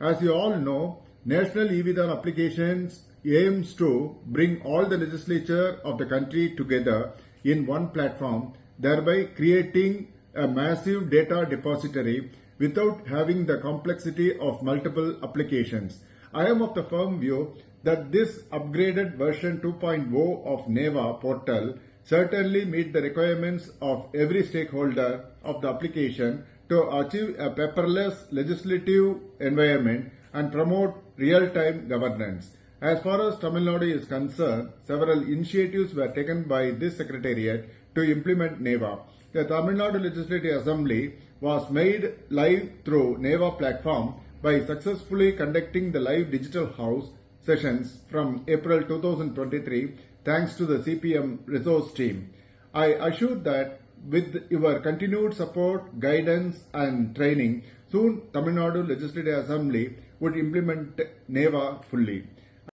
As you all know, National e-Vidhan applications aims to bring all the legislature of the country together in one platform, thereby creating a massive data depository without having the complexity of multiple applications. I am of the firm view that this upgraded version 2.0 of NeVA portal certainly meet the requirements of every stakeholder of the application to achieve a paperless legislative environment and promote real-time governance. As far as Tamil Nadu is concerned, several initiatives were taken by this secretariat to implement NeVA. The Tamil Nadu Legislative Assembly was made live through NeVA platform by successfully conducting the live digital house sessions from April 2023 thanks to the CPM resource team. I assure that with your continued support, guidance and training, soon Tamil Nadu Legislative Assembly would implement NeVA fully.